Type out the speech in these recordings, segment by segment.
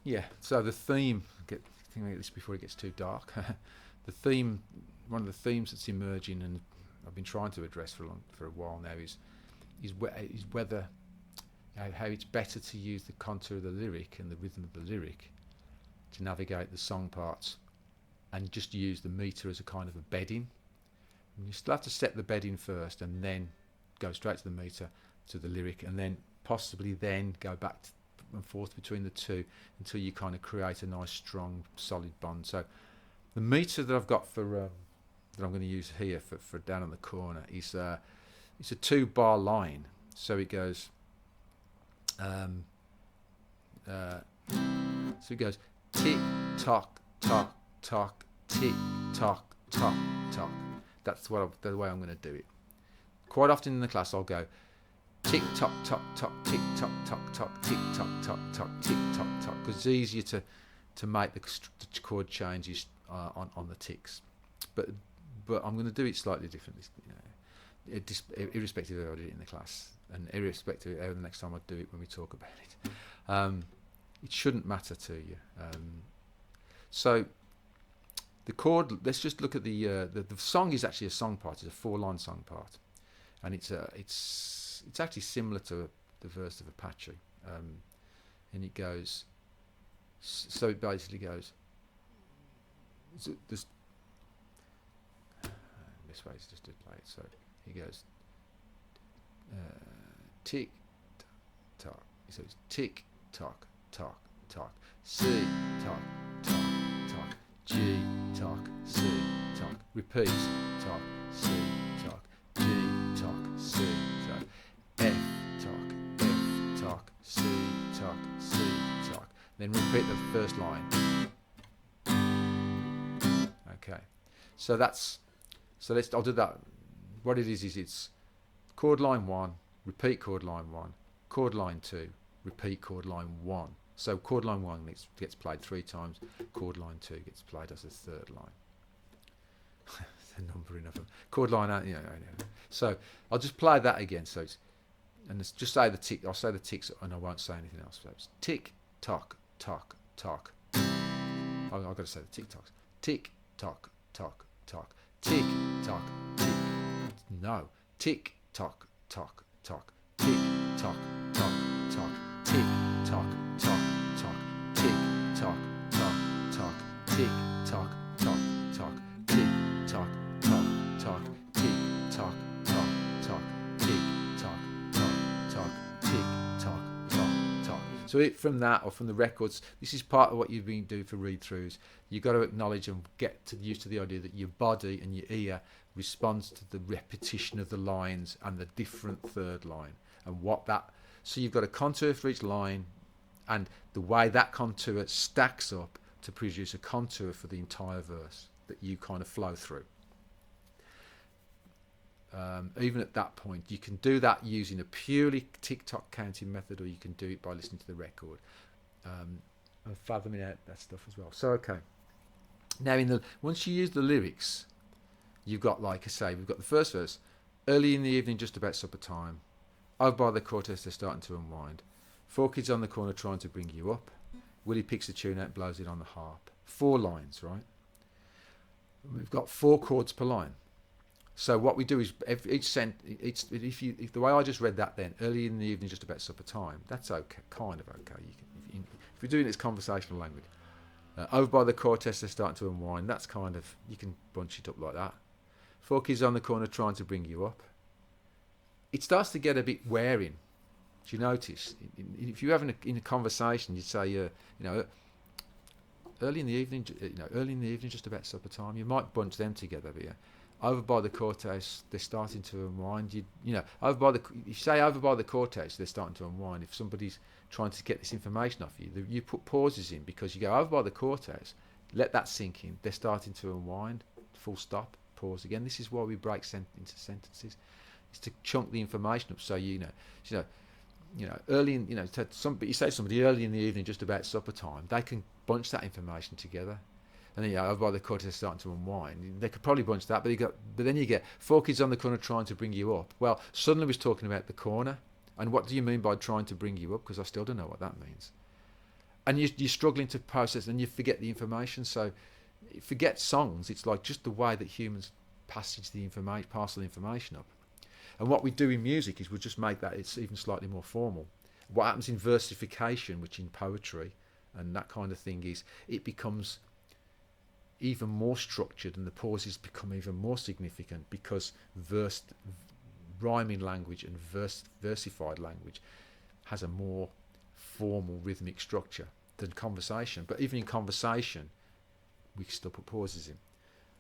Yeah. So the theme. Think about this before it gets too dark. The theme, one of the themes that's emerging, and I've been trying to address for a while now, is whether how it's better to use the contour of the lyric and the rhythm of the lyric to navigate the song parts, and just use the meter as a kind of a bedding. And you still have to set the bedding first, and then go straight to the meter, to the lyric, and then possibly then go back and forth between the two until you kind of create a nice, strong, solid bond. So the meter that I've got for that I'm going to use here for down on the corner is it's a 2-bar line. So it goes. So it goes tick tock tock tock tick tock tock tock. That's the way I'm going to do it. Quite often in the class I'll go tick tock tock tock tick tock tock tock tick tock tock tock tick tock tock, because it's easier to make the chord changes on the ticks. But I'm going to do it slightly differently, irrespective of how I did it in the class, and irrespective of how the next time I do it when we talk about it. It shouldn't matter to you. So the chord. Let's just look at the song. Is actually a song part. It's a 4-line song part, and it's actually similar to the verse of Apache, and it goes. So it basically goes. This way is just to play it. So he goes tick tock. So it's tick tock tock tock, C tock tock tock, G tock, C tock, repeat tock, C tock, G tock, C tock, F tock, C tock, C tock. Then repeat the first line. Okay, I'll do that. What it is it's chord line 1, repeat chord line 1, chord line 2, repeat chord line 1. So chord line 1 gets played 3 times, chord line 2 gets played as a third line. The numbering of them. Chord line, So I'll just play that again. So it's just say the tick. I'll say the ticks, and I won't say anything else. So it's tick tock tock tock. I've got to say the tick tocks. Tick tock tock tock. Tick tock tick. No. Tick tock tock tock. Tick tock tock tock. Tick tock tock tock. Tick tock tock tock. Tick tock tock tock. Tick tock tock tock. Tick tock tock tock. Tick tock tock tock. Tick tock tock tock. So from that, or from the records, this is part of what you've been doing for read-throughs. You've got to acknowledge and get used to the idea that your body and your ear responds to the repetition of the lines and the different third line, and what that. So you've got a contour for each line, and the way that contour stacks up to produce a contour for the entire verse that you kind of flow through. Even at that point, you can do that using a purely tick-tock counting method, or you can do it by listening to the record and fathoming out that stuff as well. So okay, now once you use the lyrics, you've got, like I say, we've got the first verse. Early in the evening, just about supper time. Over by the quartet, they're starting to unwind. 4 kids on the corner trying to bring you up. Willie picks a tune out and blows it on the harp. 4 lines, right? We've got 4 chords per line. So what we do is if the way I just read that, then early in the evening, just about supper time. That's okay, kind of okay. If you're doing it as conversational language. Over by the quartet, they're starting to unwind. That's kind of, you can bunch it up like that. 4 kids on the corner trying to bring you up. It starts to get a bit wearing. Do you notice? If you're having in a conversation, you'd say, early in the evening, just about supper time. You might bunch them together, but yeah. Over by the cortege, they're starting to unwind. If you say over by the cortege, they're starting to unwind. If somebody's trying to get this information off you, you put pauses in, because you go over by the cortege, let that sink in. They're starting to unwind. Full stop. Pause again. This is why we break into sentences. It's to chunk the information up, so early in, you say to somebody early in the evening, just about supper time, they can bunch that information together. And then over by the cortex starting to unwind, they could probably bunch that, but then you get 4 kids on the corner trying to bring you up. Well, suddenly we're talking about the corner, and what do you mean by trying to bring you up? Because I still don't know what that means. and you're struggling to process, and you forget the information. So forget songs. It's like just the way that humans passage the information, parcel information up. And what we do in music is we just make that it's even slightly more formal. What happens in versification, which in poetry and that kind of thing, is it becomes even more structured, and the pauses become even more significant because rhyming language and versified language has a more formal rhythmic structure than conversation. But even in conversation, we can still put pauses in.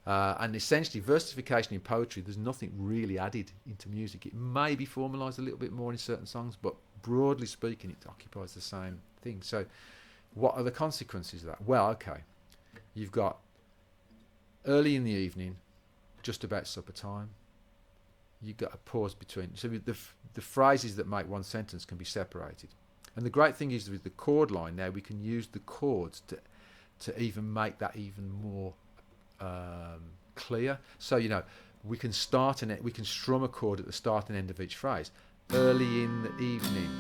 And essentially, versification in poetry, there's nothing really added into music. It may be formalised a little bit more in certain songs, but broadly speaking, it occupies the same thing. So what are the consequences of that? Well, okay, you've got early in the evening, just about supper time. You've got a pause between. So the phrases that make one sentence can be separated. And the great thing is with the chord line now, we can use the chords to even make that even more clear. So, we can we can strum a chord at the start and end of each phrase. Early in the evening.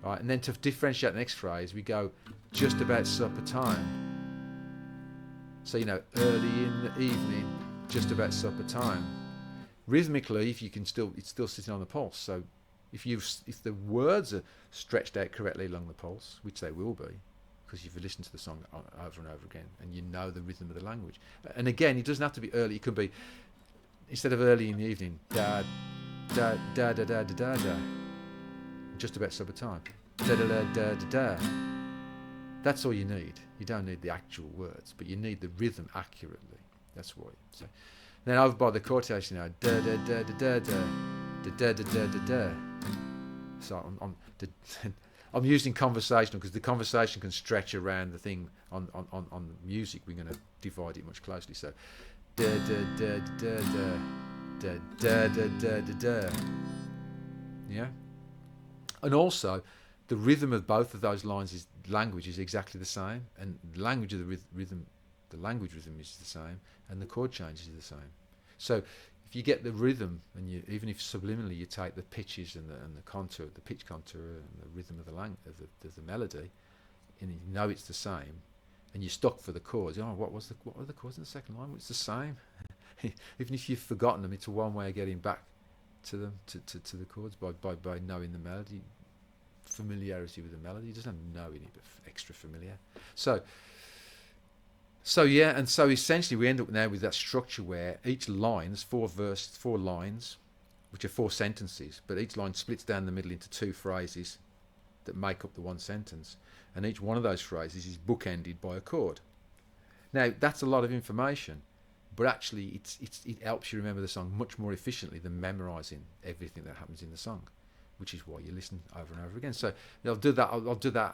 Right, and then to differentiate the next phrase, we go just about supper time. So, early in the evening, just about supper time. Rhythmically, if you can it's still sitting on the pulse. So if the words are stretched out correctly along the pulse, which they will be, because you've listened to the song over and over again, and you know the rhythm of the language. And again, it doesn't have to be early. It could be, instead of early in the evening, da da da da da da da da, just about supper time, da da da da da da. That's all you need. You don't need the actual words, but you need the rhythm accurately. That's what. So then over by the quotation now, da da da da da da da da da da da da. So I'm using conversational because the conversation can stretch around the thing. On the music, we're going to divide it much closely. So da da da da da da da da da da. Yeah. And also, the rhythm of both of those lines language is exactly the same, and the language of the rhythm, the language rhythm is the same, and the chord changes are the same. So if you get the rhythm, and even if subliminally you take the pitches and the contour, the pitch contour and the rhythm of the melody, and you know it's the same, and you're stuck for the chords. What were the chords in the second line? Well, it's the same. Even if you've forgotten them, it's a one way of getting back to them to the chords by knowing the melody. Familiarity with the melody. It doesn't have knowing it, but extra familiar. So yeah, and so essentially we end up now with that structure where each line, there's four lines, which are 4 sentences, but each line splits down the middle into 2 phrases that make up the one sentence, and each one of those phrases is bookended by a chord. Now that's a lot of information, but actually it helps you remember the song much more efficiently than memorising everything that happens in the song, which is why you listen over and over again. So I'll do that,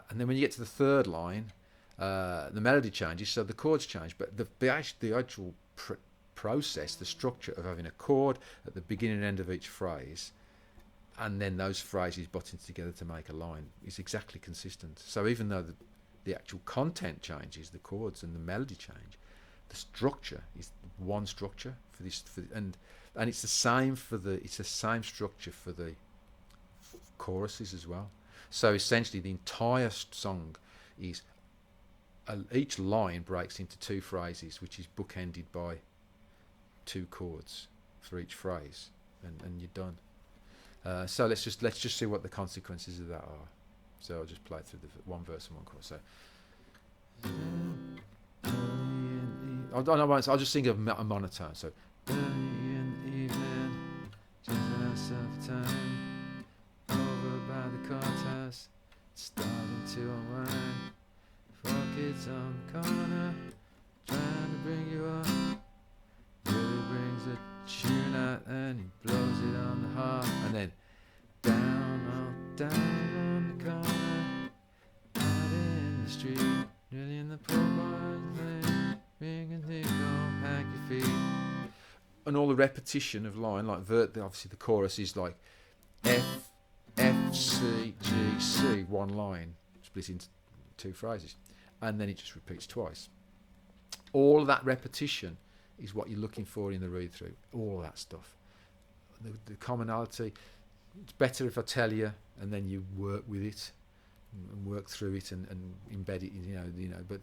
and then when you get to the third line, the melody changes, so the chords change, but the actual process, the structure of having a chord at the beginning and end of each phrase, and then those phrases butting together to make a line, is exactly consistent. So even though the actual content changes, the chords and the melody change, the structure is one structure for this, and it's the same structure for the choruses as well. So essentially the entire song is each line breaks into 2 phrases, which is bookended by 2 chords for each phrase, and you're done. So let's just see what the consequences of that are. So I'll just play through the one verse and one chorus. So I'll just sing a monotone. So courthouse, starting to unwind. 4 kids on the corner, trying to bring you up. Really brings a tune out and he blows it on the harp. And then down on the corner, out in the street, really in the poor boy's lane, ring and tinkle, pack your feet. And all the repetition of line, like obviously the chorus is like F, C, G, C, one line, split into 2 phrases, and then it just repeats twice. All of that repetition is what you're looking for in the read-through, all that stuff. The commonality, it's better if I tell you and then you work with it, and work through it and embed it, but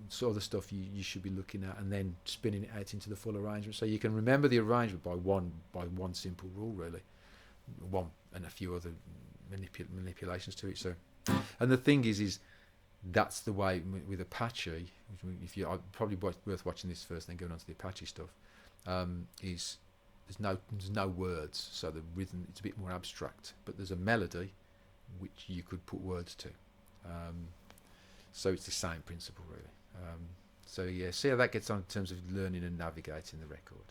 sort of the stuff you should be looking at, and then spinning it out into the full arrangement, so you can remember the arrangement by one simple rule, really, one and a few other manipulations to it. So, and the thing is that's the way with Apache. If you, probably worth watching this first, then going on to the Apache stuff. Is there's no words, so the rhythm, it's a bit more abstract, but there's a melody which you could put words to. So it's the same principle, really. So yeah, see how that gets on in terms of learning and navigating the record.